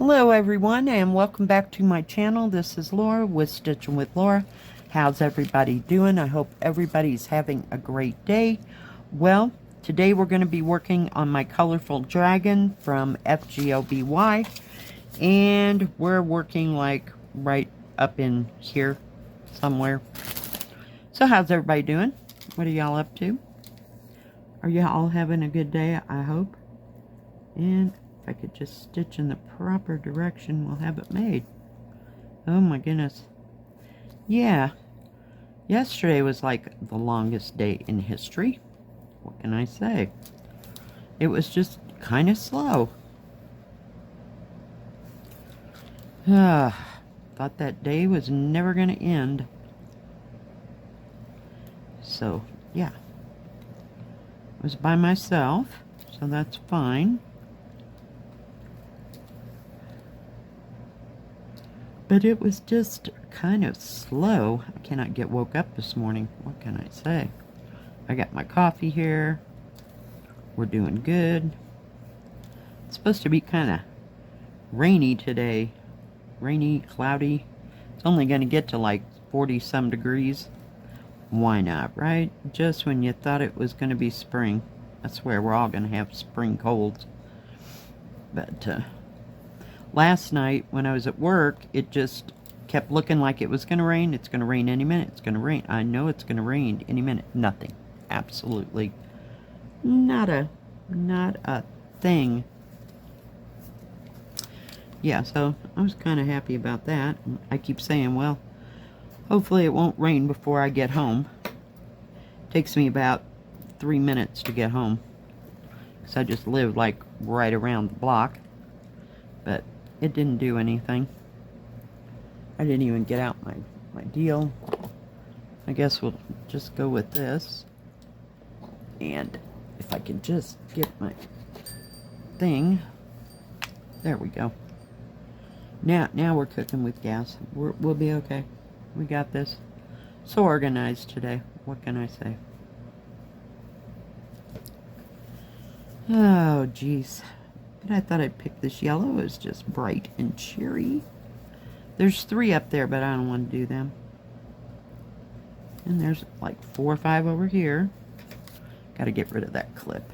Hello everyone and welcome back to my channel. This is Laura with Stitchin with Laura. How's everybody doing? I hope everybody's having a great day. Well, today we're going to be working on my colorful dragon from FGOBY, and we're working like right up in here somewhere. So how's everybody doing? What are y'all up to? Are y'all having a good day? I hope. And if I could just stitch in the proper direction, we'll have it made. Oh my goodness. Yeah. Yesterday was like the longest day in history. What can I say? It was just kind of slow. Thought that day was never going to end. So, yeah. I was by myself, so that's fine. But it was just kind of slow. I cannot get woke up this morning. What can I say? I got my coffee here. We're doing good. It's supposed to be kind of rainy today. Rainy, cloudy. It's only going to get to like 40-some degrees. Why not, right? Just when you thought it was going to be spring. I swear we're all going to have spring colds. But, last night, when I was at work, it just kept looking like it was going to rain. It's going to rain any minute. It's going to rain. I know it's going to rain any minute. Nothing. Absolutely. Not a thing. Yeah, so I was kind of happy about that. I keep saying, well, hopefully it won't rain before I get home. It takes me about 3 minutes to get home, because I just live like right around the block. But it didn't do anything. I didn't even get out my deal. I guess we'll just go with this. And if I can just get my thing. There we go. Now we're cooking with gas. We'll be okay. We got this. So organized today. What can I say? Oh, jeez. But I thought I'd pick this yellow. It's just bright and cheery. There's 3 up there, but I don't want to do them. And there's like 4 or 5 over here. Got to get rid of that clip.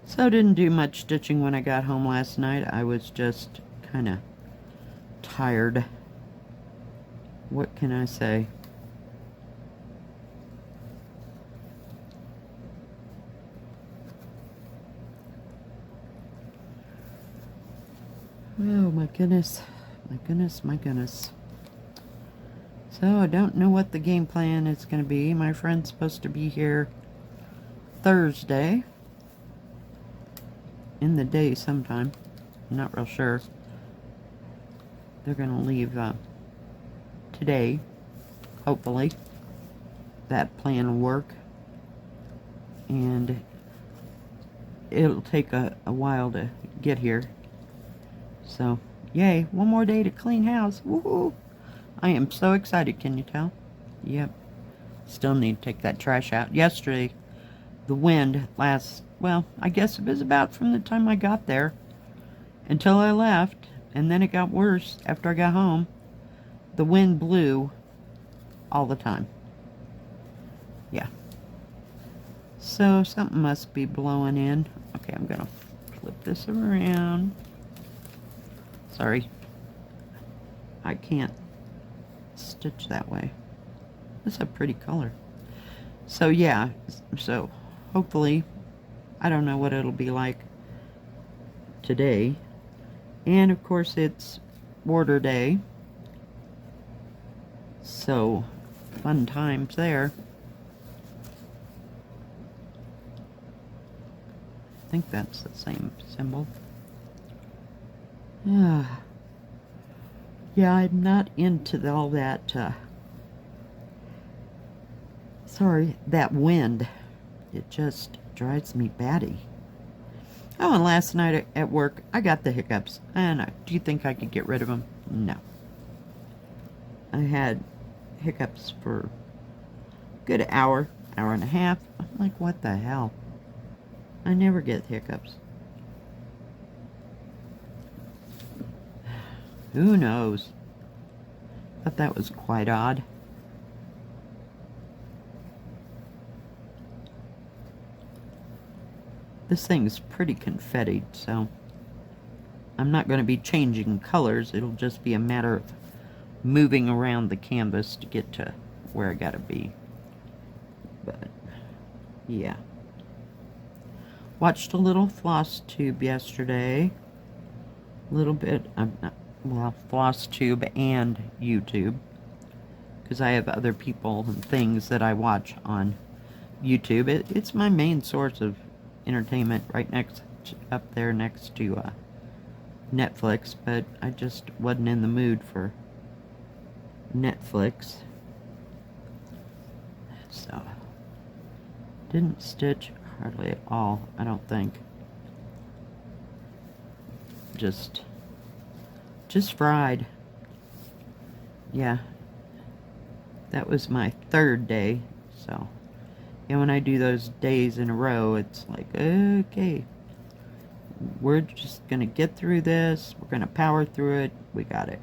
So I didn't do much stitching when I got home last night. I was just kind of tired. What can I say? Oh my goodness, my goodness, my goodness. So I don't know what the game plan is going to be. My friend's supposed to be here Thursday. In the day sometime. I'm not real sure. They're going to leave today, hopefully. That plan will work. And it'll take a while to get here. So, yay, one more day to clean house. Woohoo! I am so excited, can you tell? Yep. Still need to take that trash out. Yesterday, the wind well, I guess it was about from the time I got there until I left, and then it got worse after I got home. The wind blew all the time. Yeah. So, something must be blowing in. Okay, I'm gonna flip this around. Sorry, I can't stitch that way. That's a pretty color. So yeah, so hopefully, I don't know what it'll be like today. And of course it's order day. So, fun times there. I think that's the same symbol. Yeah, I'm not into all that, sorry, that wind. It just drives me batty. Oh, and last night at work, I got the hiccups. And do you think I could get rid of them? No. I had hiccups for a good hour and a half. I'm like, what the hell? I never get hiccups. Who knows? But that was quite odd. This thing's pretty confettied, so I'm not going to be changing colors. It'll just be a matter of moving around the canvas to get to where I gotta be. But yeah, watched a little floss tube yesterday. A little bit, well, floss tube and YouTube, because I have other people and things that I watch on YouTube. It's my main source of entertainment, right up there next to Netflix, but I just wasn't in the mood for Netflix, so didn't stitch hardly at all, I don't think. Just fried. Yeah, that was my third day, so yeah, when I do those days in a row, it's like, okay, we're just gonna get through this, we're gonna power through it, we got it.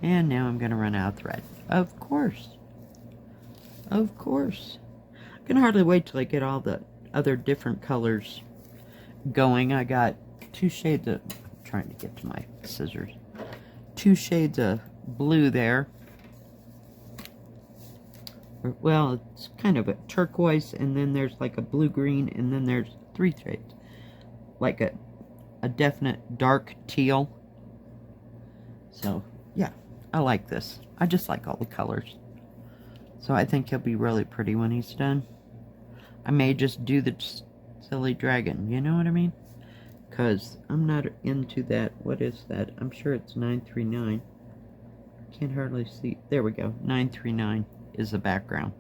And now I'm gonna run out of thread. Of course. Of course. I can hardly wait till I get all the other different colors going. I got 2 shades of, I'm trying to get to my scissors. 2 shades of blue there. Well, it's kind of a turquoise, and then there's like a blue-green, and then there's 3 shades. Like a definite dark teal. So, yeah. I like this. I just like all the colors. So I think he'll be really pretty when he's done. I may just do the silly dragon, you know what I mean? Because I'm not into that. What is that? I'm sure it's 939. Can't hardly see. There we go. 939 is the background.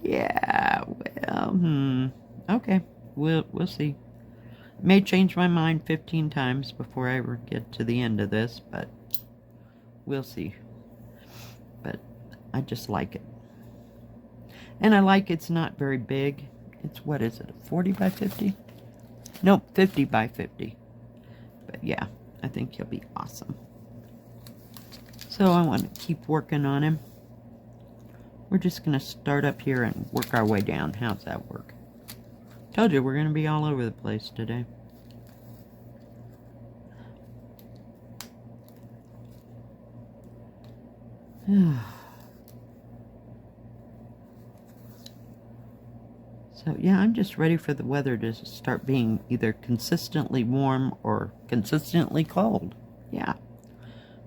Yeah, well, okay. We'll see. May change my mind 15 times before I ever get to the end of this, but we'll see. But I just like it. And I like it's not very big. It's, what is it, 40 by 50? Nope, 50 by 50. But yeah, I think he'll be awesome. So I want to keep working on him. We're just going to start up here and work our way down. How's that work? Told you we're going to be all over the place today. So yeah, I'm just ready for the weather to start being either consistently warm or consistently cold. Yeah.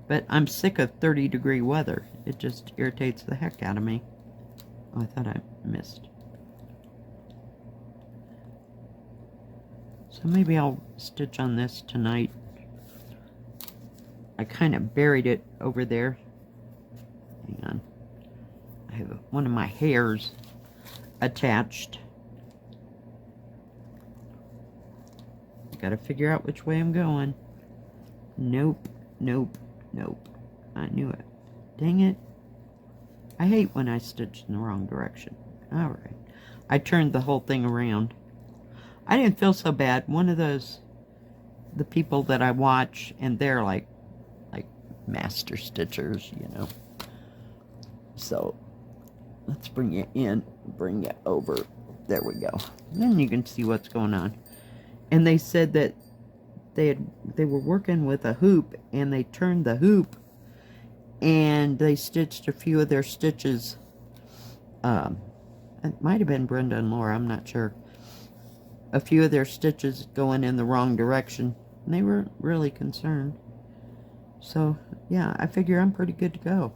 But I'm sick of 30-degree weather. It just irritates the heck out of me. Oh, I thought I missed. So maybe I'll stitch on this tonight. I kind of buried it over there. Hang on. I have one of my hairs attached. Gotta figure out which way I'm going. Nope, nope, nope. I knew it. Dang it. I hate when I stitch in the wrong direction. Alright. I turned the whole thing around. I didn't feel so bad. One of those, the people that I watch, and they're like master stitchers, you know. So, let's bring it in, bring it over. There we go. Then you can see what's going on. And they said that they were working with a hoop, and they turned the hoop, and they stitched a few of their stitches. It might have been Brenda and Laura, I'm not sure. A few of their stitches going in the wrong direction, and they were really concerned. So, yeah, I figure I'm pretty good to go.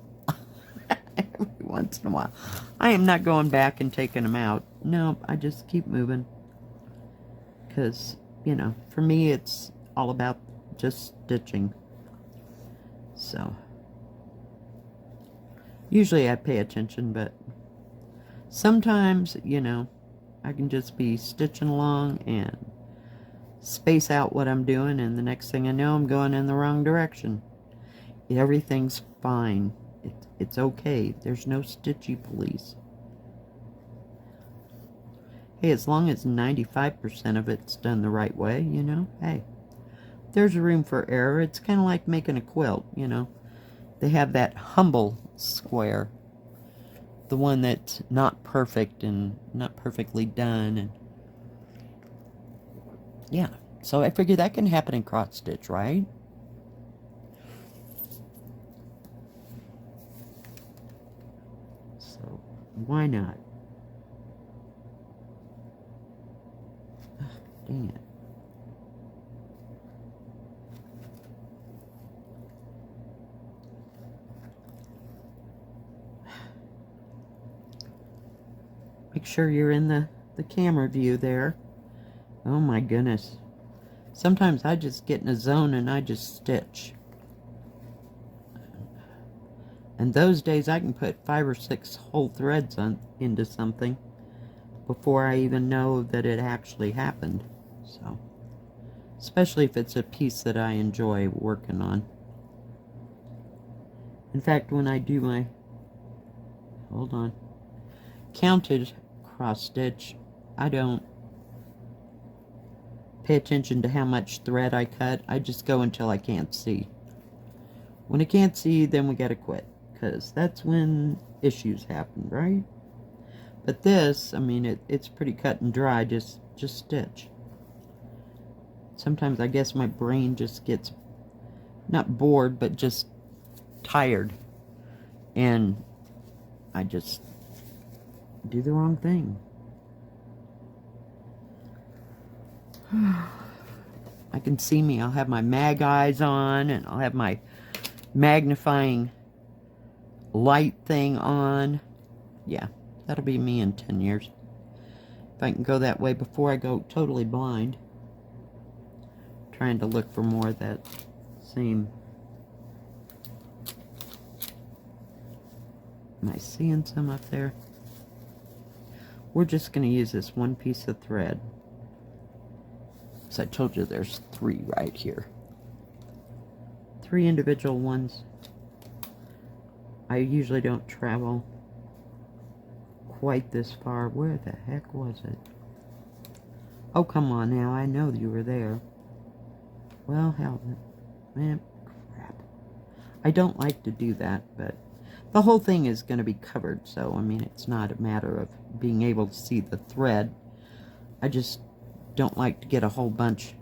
Every once in a while. I am not going back and taking them out. No, I just keep moving. Because, you know, for me it's all about just stitching. So, usually I pay attention, but sometimes, you know, I can just be stitching along and space out what I'm doing, and the next thing I know, I'm going in the wrong direction. Everything's fine. It's okay. There's no stitchy police. Hey, as long as 95% of it's done the right way, you know, hey, there's room for error. It's kind of like making a quilt, you know. They have that humble square, the one that's not perfect and not perfectly done, and yeah. So I figure that can happen in cross stitch, right? So why not? Ugh, dang it. Make sure you're in the camera view there. Oh my goodness. Sometimes I just get in a zone and I just stitch. And those days I can put 5 or 6 whole threads into something before I even know that it actually happened. So, especially if it's a piece that I enjoy working on. In fact, when I do my, hold on, counted cross stitch, I don't pay attention to how much thread I cut. I just go until I can't see. When I can't see, then we gotta quit, because that's when issues happen, right? But this, I mean, it's pretty cut and dry. Just stitch. Sometimes I guess my brain just gets not bored, but just tired, and I just do the wrong thing. I can see me. I'll have my mag eyes on, and I'll have my magnifying light thing on. Yeah, that'll be me in 10 years. If I can go that way before I go totally blind. Trying to look for more of that same. Am I seeing some up there? We're just going to use this one piece of thread. As I told you, there's 3 right here. 3 individual ones. I usually don't travel quite this far. Where the heck was it? Oh, come on now. I know you were there. Well, hell, man, crap. I don't like to do that, but the whole thing is going to be covered, so, I mean, it's not a matter of being able to see the thread. I just don't like to get a whole bunch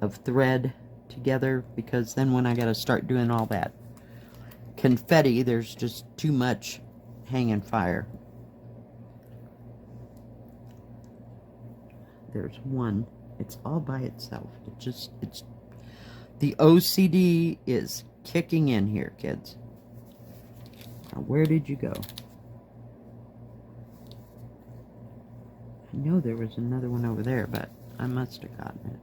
of thread together, because then when I got to start doing all that confetti, there's just too much hanging fire. There's one. It's all by itself. It's the OCD is kicking in here, kids. Now, where did you go? I know there was another one over there, but I must have gotten it.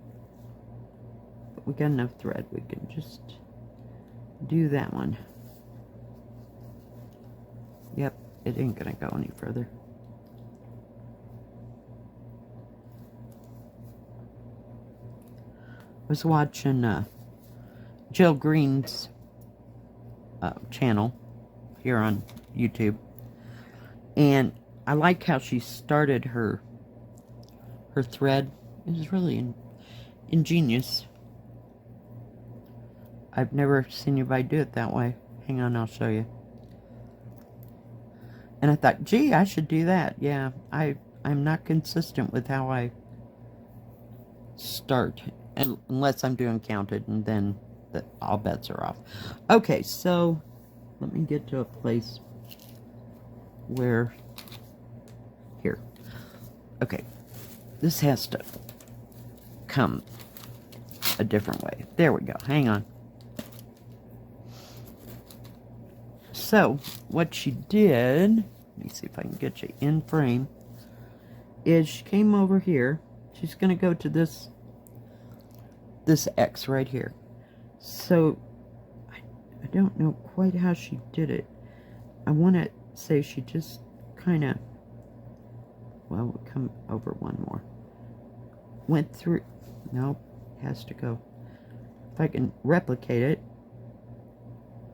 But we got enough thread. We can just do that one. Yep, it ain't gonna go any further. I was watching Jill Green's channel here on YouTube, and I like how she started her thread. It was really ingenious. I've never seen anybody do it that way. Hang on, I'll show you. And I thought, gee, I should do that. Yeah, I'm not consistent with how I start, unless I'm doing counted, and then all bets are off. Okay, so let me get to a place where, here. Okay, this has to come a different way. There we go. Hang on. So, what she did, let me see if I can get you in frame, is she came over here. She's going to go to this X right here. So, I don't know quite how she did it. I want to say she just kind of, well, we'll come over one more. Went through, nope, has to go. If I can replicate it.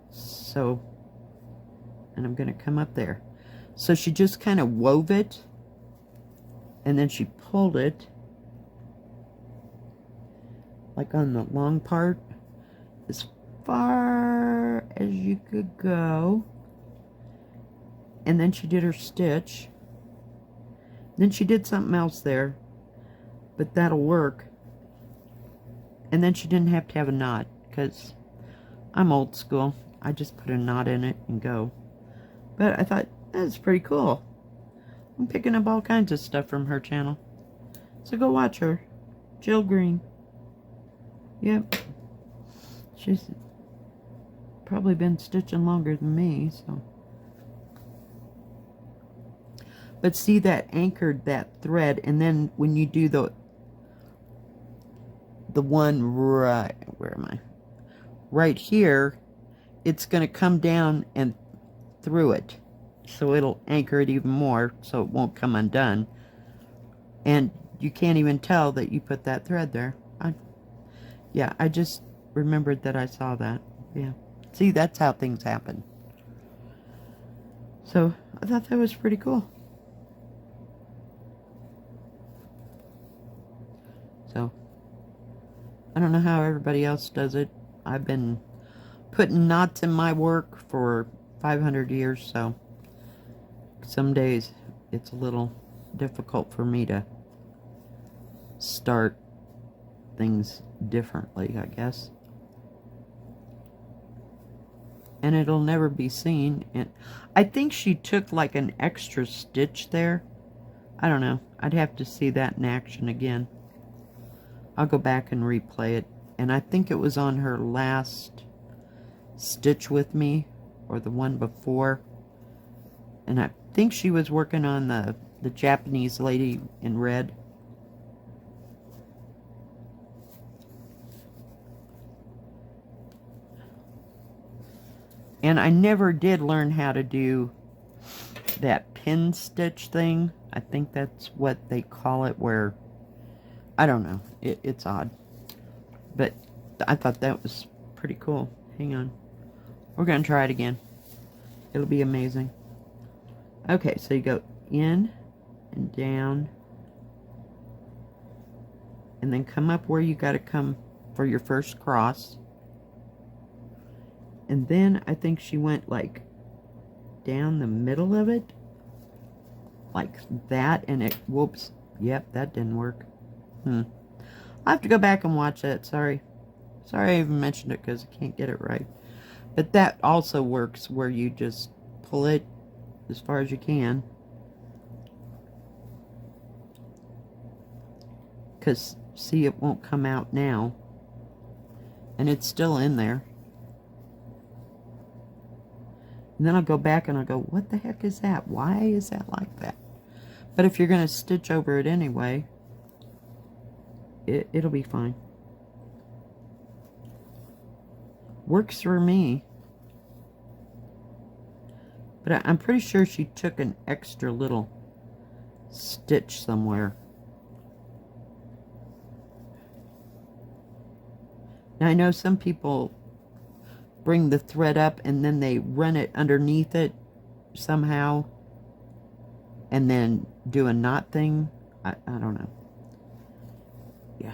So, and I'm going to come up there. So she just kind of wove it, and then she pulled it like on the long part, as far as you could go. And then she did her stitch. Then she did something else there, but that'll work. And then she didn't have to have a knot, because I'm old school. I just put a knot in it and go. But I thought, that's pretty cool. I'm picking up all kinds of stuff from her channel. So go watch her. Jill Green. Yep. She's probably been stitching longer than me, so. But see, that anchored that thread, and then when you do the one right, where am I? Right here, it's going to come down and through it. So it'll anchor it even more, so it won't come undone. And you can't even tell that you put that thread there. Yeah, I just remembered that I saw that. Yeah. See, that's how things happen. So, I thought that was pretty cool. So, I don't know how everybody else does it. I've been putting knots in my work for 500 years, so some days it's a little difficult for me to start things differently, I guess. And it'll never be seen. And I think she took like an extra stitch there. I don't know. I'd have to see that in action again. I'll go back and replay it. And I think it was on her last stitch with me, or the one before. And I think she was working on the Japanese lady in red. And I never did learn how to do that pin stitch thing. I think that's what they call it, where, I don't know, it's odd. But I thought that was pretty cool. Hang on. We're going to try it again. It'll be amazing. Okay, so you go in and down. And then come up where you got to come for your first cross. And then I think she went like down the middle of it. Like that, and it, whoops. Yep, that didn't work. I'll have to go back and watch that. Sorry I even mentioned it, because I can't get it right. But that also works, where you just pull it as far as you can. Because, see, it won't come out now. And it's still in there. And then I'll go back and I'll go, what the heck is that? Why is that like that? But if you're going to stitch over it anyway, it'll be fine. Works for me. But I'm pretty sure she took an extra little stitch somewhere. Now I know some people bring the thread up and then they run it underneath it somehow and then do a knot thing. I don't know. Yeah.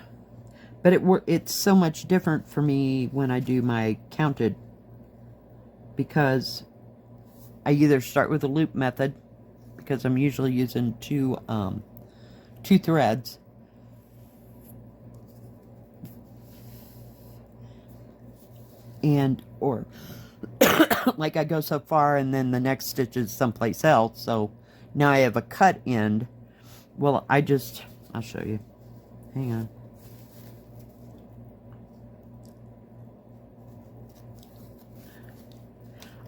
But it's so much different for me when I do my counted, because I either start with a loop method, because I'm usually using two threads, and or like I go so far and then the next stitch is someplace else, so now I have a cut end. Well, I'll show you. Hang on.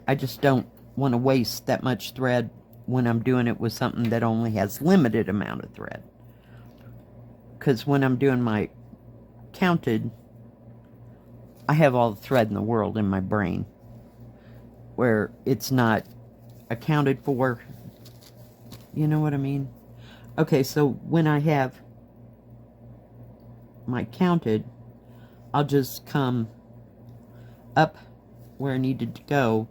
I just don't want to waste that much thread when I'm doing it with something that only has limited amount of thread. Because when I'm doing my counted, I have all the thread in the world in my brain, where it's not accounted for. You know what I mean? Okay, so when I have my counted, I'll just come up where I needed to go,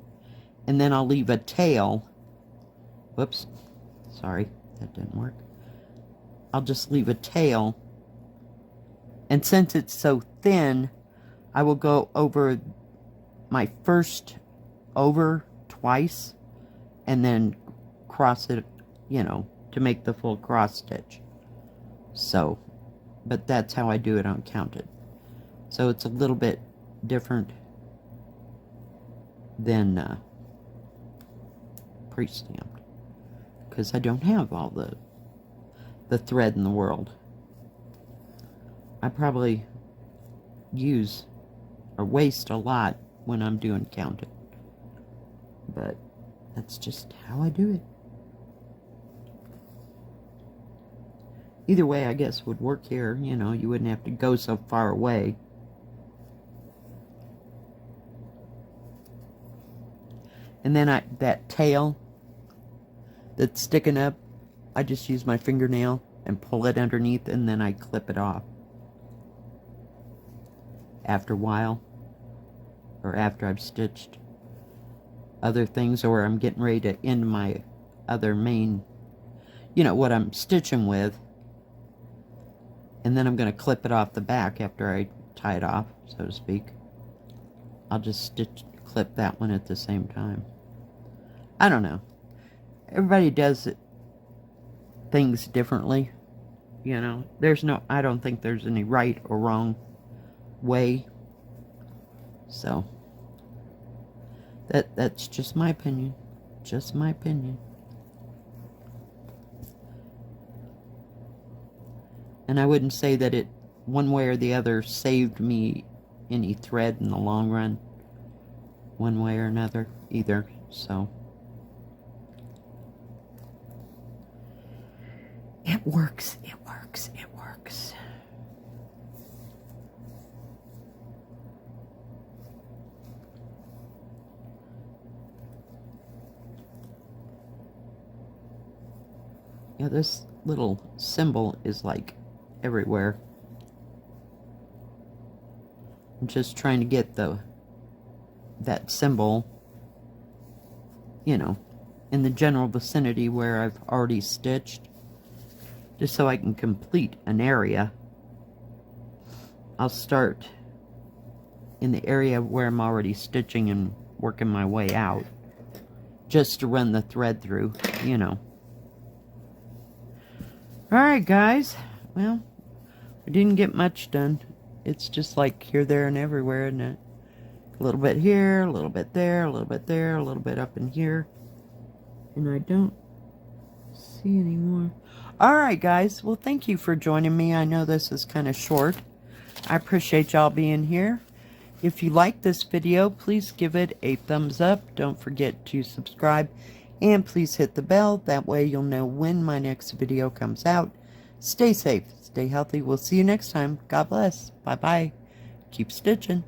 and then I'll leave a tail. Whoops, sorry, that didn't work. I'll just leave a tail, and since it's so then I will go over my first over twice and then cross it, you know, to make the full cross stitch. So, but that's how I do it on counted. So it's a little bit different than pre-stamped, because I don't have all the thread in the world. I probably use or waste a lot when I'm doing counted, but that's just how I do it. Either way, I guess would work here. You know, you wouldn't have to go so far away. And then that tail that's sticking up, I just use my fingernail and pull it underneath, and then I clip it off. After a while, or after I've stitched other things, or I'm getting ready to end my other main, you know, what I'm stitching with. And then I'm going to clip it off the back after I tie it off, so to speak. I'll just clip that one at the same time. I don't know. Everybody does things differently. You know, I don't think there's any right or wrong way. So, that's just my opinion. Just my opinion. And I wouldn't say that it, one way or the other, saved me any thread in the long run, one way or another, either. So, it works, it works, it works. Yeah, this little symbol is like everywhere. I'm just trying to get that symbol, you know, in the general vicinity where I've already stitched, just so I can complete an area. I'll start in the area where I'm already stitching and working my way out, just to run the thread through, you know. Alright guys, well, I didn't get much done. It's just like here, there, and everywhere, isn't it? A little bit here, a little bit there, a little bit there, a little bit up in here. And I don't see any more. Alright guys, well thank you for joining me. I know this is kind of short. I appreciate y'all being here. If you like this video, please give it a thumbs up. Don't forget to subscribe. And please hit the bell. That way you'll know when my next video comes out. Stay safe. Stay healthy. We'll see you next time. God bless. Bye-bye. Keep stitching.